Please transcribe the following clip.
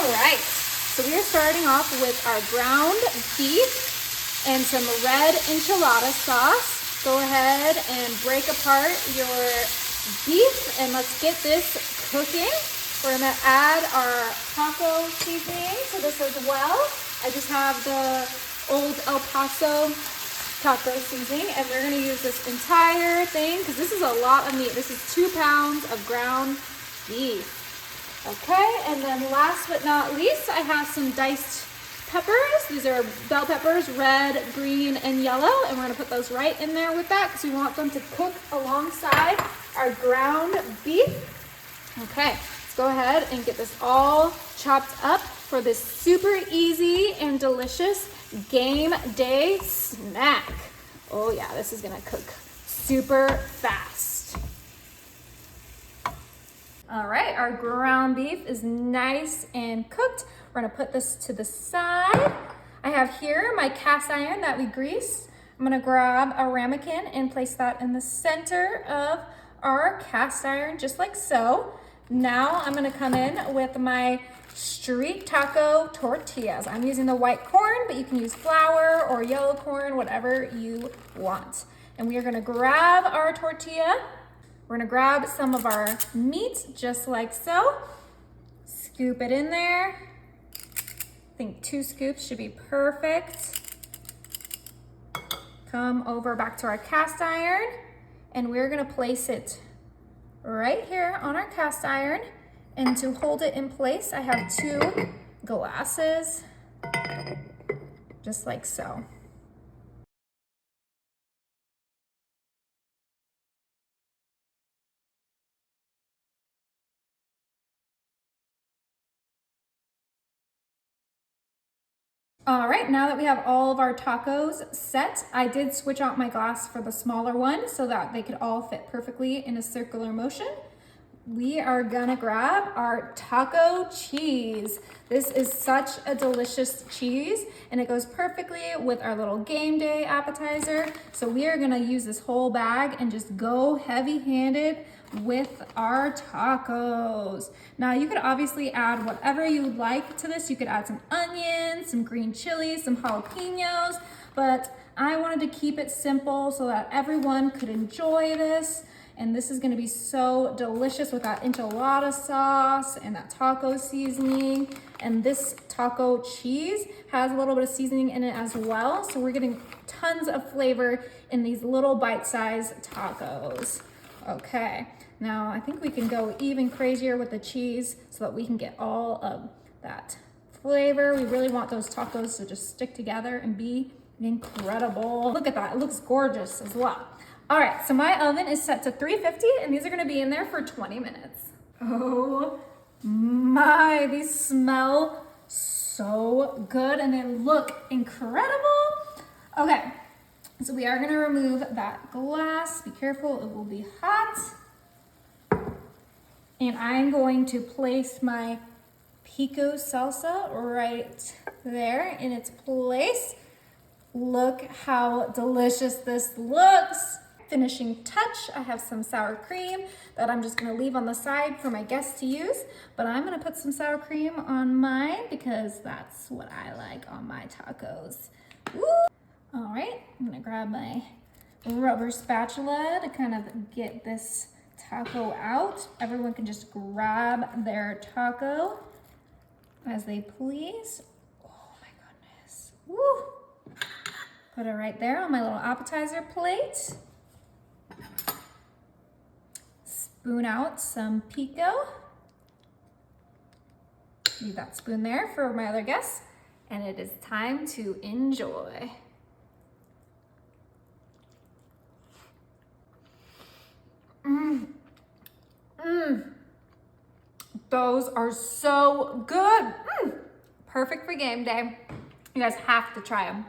All right, so we are starting off with our ground beef and some red enchilada sauce. Go ahead and break apart your beef and let's get this cooking. We're gonna add our taco seasoning to this as well. I just have the old El Paso taco seasoning, and we're gonna use this entire thing because this is a lot of meat. This is 2 pounds of ground beef. Okay, and then last but not least, I have some diced peppers. These are bell peppers, red, green, and yellow, and we're gonna put those right in there with that because we want them to cook alongside our ground beef. Okay, let's go ahead and get this all chopped up for this super easy and delicious game day snack. Oh yeah, this is gonna cook super fast. All right, our ground beef is nice and cooked. We're gonna put this to the side. I have here my cast iron that we greased. I'm gonna grab a ramekin and place that in the center of our cast iron, just like so. Now I'm gonna come in with my street taco tortillas. I'm using the white corn, but you can use flour or yellow corn, whatever you want. And we are gonna grab our tortilla. We're gonna grab some of our meat, just like so. Scoop it in there. I think 2 scoops should be perfect. Come over back to our cast iron, and we're gonna place it right here on our cast iron. And to hold it in place, I have 2 glasses, just like so. All right, now that we have all of our tacos set, I did switch out my glass for the smaller one so that they could all fit perfectly in a circular motion. We are gonna grab our taco cheese. This is such a delicious cheese and it goes perfectly with our little game day appetizer. So we are gonna use this whole bag and just go heavy-handed with our tacos. Now you could obviously add whatever you would like to this. You could add some onions, some green chilies, some jalapenos, but I wanted to keep it simple so that everyone could enjoy this. And this is gonna be so delicious with that enchilada sauce and that taco seasoning. And this taco cheese has a little bit of seasoning in it as well. So we're getting tons of flavor in these little bite-sized tacos. Okay, now I think we can go even crazier with the cheese so that we can get all of that flavor. We really want those tacos to just stick together and be incredible. Look at that, it looks gorgeous as well. All right, so my oven is set to 350 and these are gonna be in there for 20 minutes. Oh my, these smell so good and they look incredible. Okay, so we are gonna remove that glass. Be careful, it will be hot. And I'm going to place my pico salsa right there in its place. Look how delicious this looks. Finishing touch, I have some sour cream that I'm just gonna leave on the side for my guests to use, but I'm gonna put some sour cream on mine because that's what I like on my tacos. Woo! All right, I'm gonna grab my rubber spatula to kind of get this taco out. Everyone can just grab their taco as they please. Oh my goodness. Woo! Put it right there on my little appetizer plate. Spoon out some pico. Leave that spoon there for my other guests. And it is time to enjoy. Those are so good. Perfect for game day. You guys have to try them.